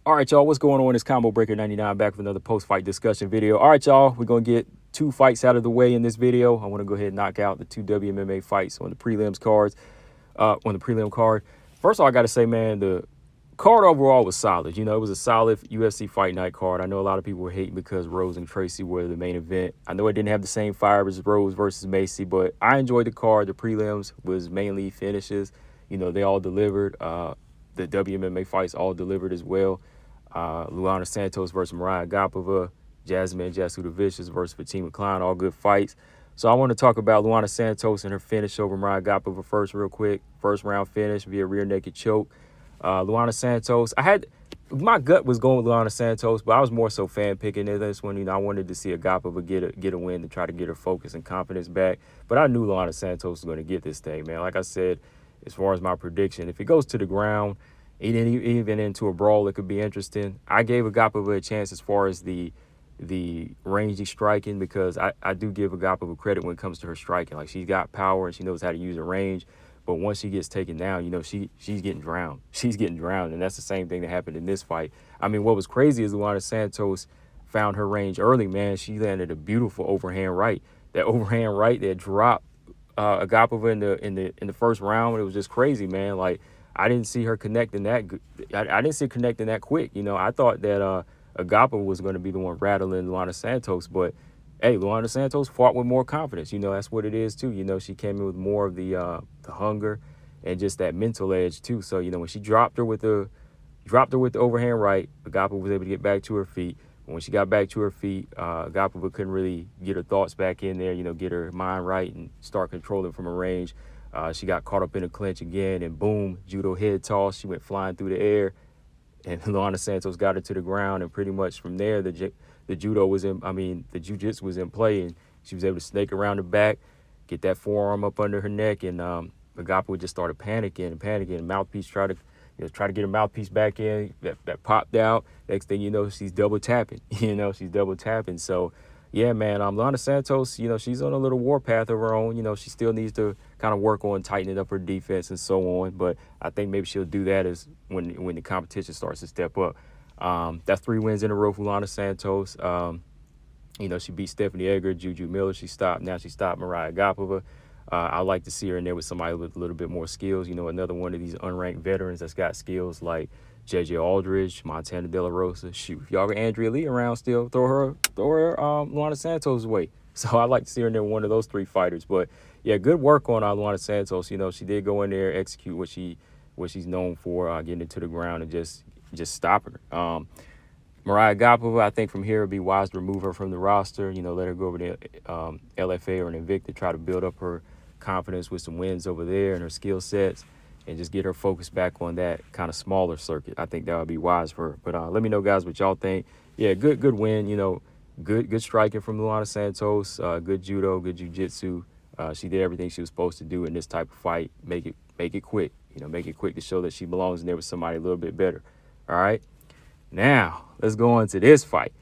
All right, y'all, what's going on? It's Combo Breaker 99 back with another post-fight discussion video. All right, y'all, we're going to get two fights out of the way in this video. I want to go ahead and knock out the two WMMA fights on the prelims cards, on the prelim card. First of all, I got to say, man, the card overall was solid. You know, it was a solid UFC Fight Night card. I know a lot of people were hating because Rose and Tracy were the main event. I know it didn't have the same fire as Rose versus Macy, but I enjoyed the card. The prelims was mainly finishes. You know, they all delivered. The WMMA fights all delivered as well. Luana Santos versus Mariya Agapova, Jasmine Jasudavicius versus Kline, all good fights. So I want to talk about Luana Santos and her finish over Mariya Agapova first real quick. First round finish via rear naked choke. Luana Santos, my gut was going with Luana Santos, but I was more so fan picking in this one. You know, I wanted to see Agapova get a win to try to get her focus and confidence back. But I knew Luana Santos was going to get this thing, man. Like I said, as far as my prediction, if it goes to the ground, even into a brawl, it could be interesting. I gave Agapova a chance as far as the rangy striking, because I do give Agapova credit when it comes to her striking. Like, she's got power and she knows how to use her range. But once she gets taken down, you know, she's getting drowned. She's getting drowned, and that's the same thing that happened in this fight. I mean, what was crazy is Luana Santos found her range early, man. She landed a beautiful overhand right. That overhand right that dropped Agapova in the first round. It was just crazy, man. Like, I didn't see her connecting that. I didn't see her connecting that quick. You know, I thought that Agapova was going to be the one rattling Luana Santos, but hey, Luana Santos fought with more confidence. You know, that's what it is too. You know, she came in with more of the hunger and just that mental edge too. So, you know, when she dropped her with the overhand right, Agapova was able to get back to her feet. When she got back to her feet, Agapova couldn't really get her thoughts back in there, you know, get her mind right and start controlling from her range. She got caught up in a clinch again, and boom, judo head toss. She went flying through the air, and Luana Santos got her to the ground, and pretty much from there, the jiu-jitsu was in play, and she was able to snake around the back, get that forearm up under her neck, and Agapova just started panicking. Mouthpiece tried to get her mouthpiece back in. That popped out. Next thing you know, she's double tapping. So, yeah, man, Lana Santos, you know, she's on a little warpath of her own. You know, she still needs to kind of work on tightening up her defense and so on. But I think maybe she'll do that as when the competition starts to step up. That's 3 wins in a row for Lana Santos. You know, she beat Stephanie Egger, Juju Miller. She stopped Mariya Agapova. I like to see her in there with somebody with a little bit more skills. You know, another one of these unranked veterans that's got skills like JJ Aldridge, Montana De La Rosa. Shoot, if y'all got Andrea Lee around still, throw her Luana Santos' way. So I'd like to see her in there with one of those 3 fighters. But yeah, good work on Luana Santos. You know, she did go in there, execute what she's known for, getting it to the ground and just stopping her. Mariya Agapova, I think from here it would be wise to remove her from the roster. You know, let her go over to LFA or an Invicta, try to build up her confidence with some wins over there and her skill sets, and just get her focus back on that kind of smaller circuit. I think that would be wise for her. But let me know, guys, what y'all think. Yeah, good win. You know, good striking from Luana Santos. Good judo, good jiu-jitsu. She did everything she was supposed to do in this type of fight. Make it quick. You know, make it quick to show that she belongs in there with somebody a little bit better. All right. Now, let's go on to this fight.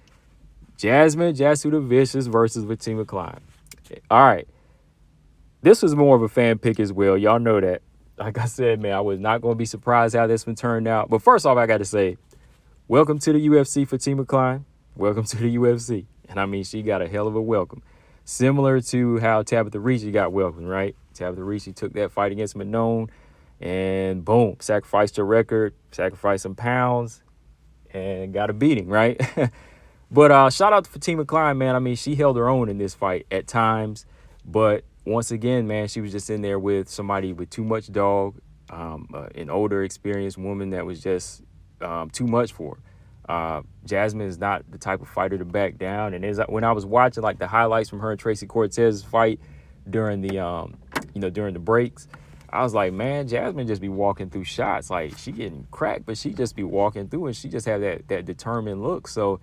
Jasmine Jasudavicius versus Klein. All right. This was more of a fan pick as well. Y'all know that. Like I said, man, I was not going to be surprised how this one turned out. But first off, I got to say, welcome to the UFC for Klein. Welcome to the UFC. And I mean, she got a hell of a welcome. Similar to how Tabitha Ricci got welcomed, right? Tabitha Ricci took that fight against Manon and boom, sacrificed her record, sacrificed some pounds, and got a beating, right? But shout out to Klein, man. I mean, she held her own in this fight at times. But once again, man, she was just in there with somebody with too much dog, an older, experienced woman that was just too much for her. Jasmine is not the type of fighter to back down. And when I was watching like the highlights from her and Tracy Cortez's fight during the breaks, I was like, man, Jasmine just be walking through shots. Like, she getting cracked, but she just be walking through, and she just have that determined look. So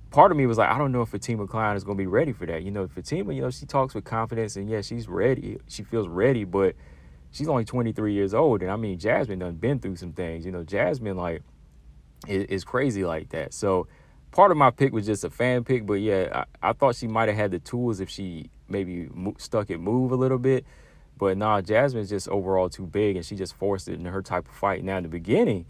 part of me was like, I don't know if Klein is going to be ready for that. You know, Fatima, you know, she talks with confidence, and yeah, she's ready. She feels ready, but she's only 23 years old. And I mean, Jasmine done been through some things. You know, Jasmine, like, is crazy like that. So part of my pick was just a fan pick, but yeah, I thought she might have had the tools if she maybe stuck it move a little bit. But nah, Jasmine's just overall too big, and she just forced it in her type of fight. Now, in the beginning,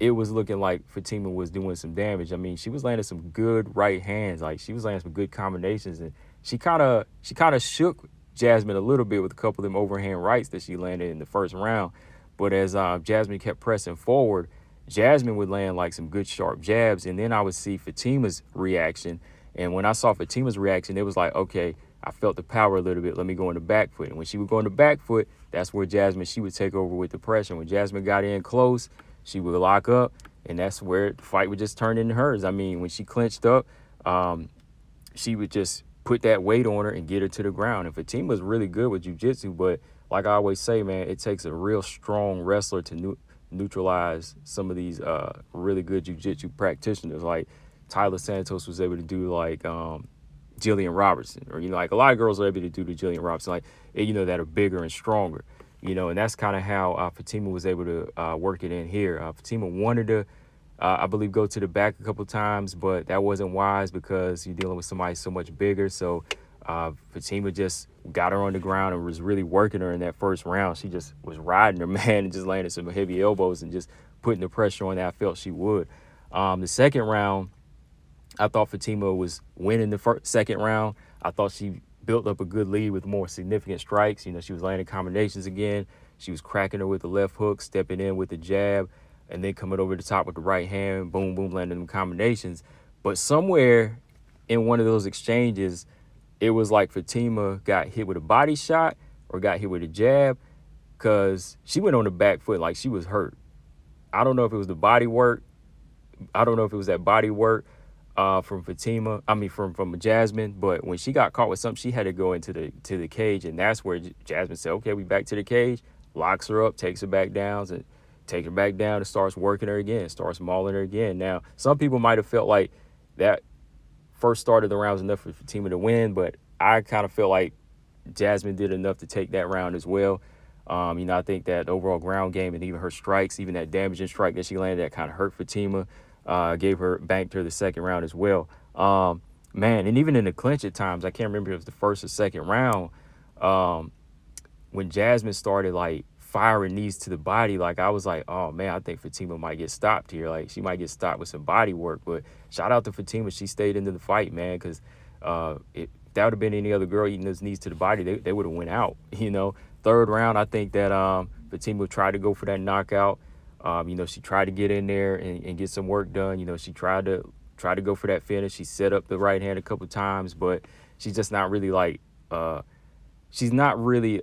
it was looking like Fatima was doing some damage. I mean, she was landing some good right hands. Like, she was landing some good combinations, and she kind of shook Jasmine a little bit with a couple of them overhand rights that she landed in the first round. But as Jasmine kept pressing forward, Jasmine would land like some good sharp jabs, and then I would see Fatima's reaction. And when I saw Fatima's reaction, it was like, okay, I felt the power a little bit. Let me go in the back foot. And when she would go in the back foot, that's where Jasmine, she would take over with the pressure. When Jasmine got in close, she would lock up, and that's where the fight would just turn into hers. I mean, when she clinched up, she would just put that weight on her and get her to the ground. And Fatima's really good with jiu-jitsu, but like I always say, man, it takes a real strong wrestler to neutralize some of these really good jiu-jitsu practitioners. Like Tyler Santos was able to do, like Jillian Robertson, or, you know, like a lot of girls are able to do the Jillian Robertson, like, you know, that are bigger and stronger, you know, and that's kind of how Fatima was able to work it in here. Fatima wanted to, I believe, go to the back a couple times, but that wasn't wise because you're dealing with somebody so much bigger. So Fatima just got her on the ground and was really working her in that first round. She just was riding her, man, and just landing some heavy elbows and just putting the pressure on that I felt she would. The second round, I thought Fatima was winning the second round. I thought she built up a good lead with more significant strikes. You know, she was landing combinations again. She was cracking her with the left hook, stepping in with the jab, and then coming over the top with the right hand, boom, boom, landing them combinations. But somewhere in one of those exchanges, it was like Fatima got hit with a body shot or got hit with a jab, because she went on the back foot like she was hurt. I don't know if it was the body work. I don't know if it was that body work from Fatima, from Jasmine, but when she got caught with something, she had to go into the cage, and that's where Jasmine said, okay, we back to the cage, locks her up, takes her back down, and starts working her again, starts mauling her again. Now, some people might have felt like that first start of the round was enough for Fatima to win, but I kind of feel like Jasmine did enough to take that round as well. You know, I think that overall ground game and even her strikes, even that damaging strike that she landed, that kind of hurt Fatima. Banked her the second round as well. Man, and even in the clinch at times, I can't remember if it was the first or second round, when Jasmine started like firing knees to the body, like I was like, oh man, I think Fatima might get stopped here. Like she might get stopped with some body work. But shout out to Fatima, she stayed into the fight, man, because if that would have been any other girl eating those knees to the body, they would have went out. You know, third round, I think that Fatima tried to go for that knockout. You know, she tried to get in there and get some work done. You know, she tried to go for that finish. She set up the right hand a couple times, but she's just not really like she's not really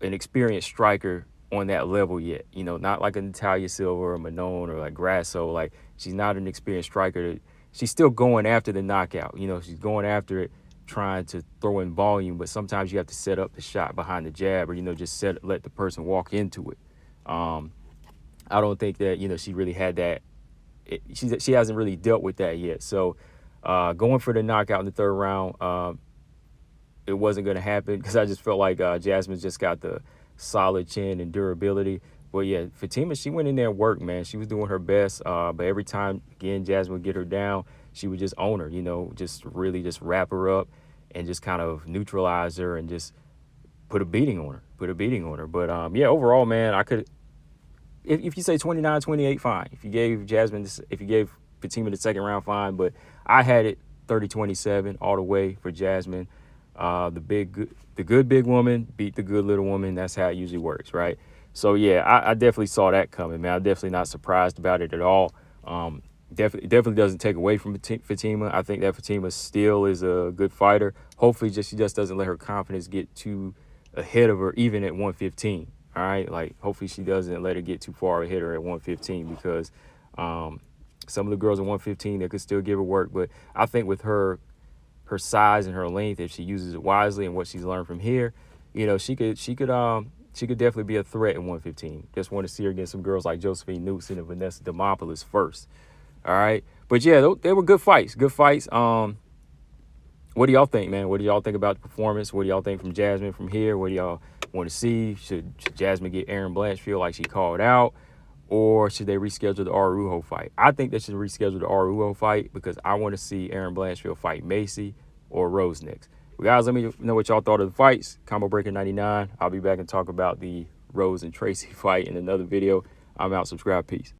an experienced striker on that level yet. You know, not like a Natalia Silva or Manon or like Grasso. Like she's not an experienced striker. She's still going after the knockout. You know, she's going after it, trying to throw in volume, but sometimes you have to set up the shot behind the jab, or, you know, just let the person walk into it. I don't think that, you know, she really had that. She hasn't really dealt with that yet. So going for the knockout in the third round, it wasn't going to happen because I just felt like Jasmine just got the solid chin and durability. But yeah, Fatima, she went in there and worked, man. She was doing her best. But every time, again, Jasmine would get her down, she would just own her, you know, just really just wrap her up and just kind of neutralize her and just put a beating on her. But yeah, overall, man, I could. If you say 29-28, fine. If you gave Fatima the second round, fine. But I had it 30-27 all the way for Jasmine. The good big woman beat the good little woman. That's how it usually works, right? So yeah, I definitely saw that coming, man. I'm definitely not surprised about it at all. Definitely doesn't take away from Fatima. I think that Fatima still is a good fighter. Hopefully, she just doesn't let her confidence get too ahead of her, even at 115. All right, like hopefully she doesn't let her get too far ahead of her at 115, because some of the girls at 115, they could still give her work. But I think with her size and her length, if she uses it wisely and what she's learned from here, you know, she could definitely be a threat at 115. Just want to see her against some girls like Josephine Newson and Vanessa Demopoulos first. All right, but yeah, they were good fights. What do y'all think, man? What do y'all think about the performance? What do y'all think from Jasmine from here? What do y'all want to see? Should Jasmine get Erin Blanchfield like she called out? Or should they reschedule the Araujo fight? I think they should reschedule the Araujo fight because I want to see Erin Blanchfield fight Macy or Rose next. Well, guys, let me know what y'all thought of the fights. Combo Breaker 99. I'll be back and talk about the Rose and Tracy fight in another video. I'm out. Subscribe. Peace.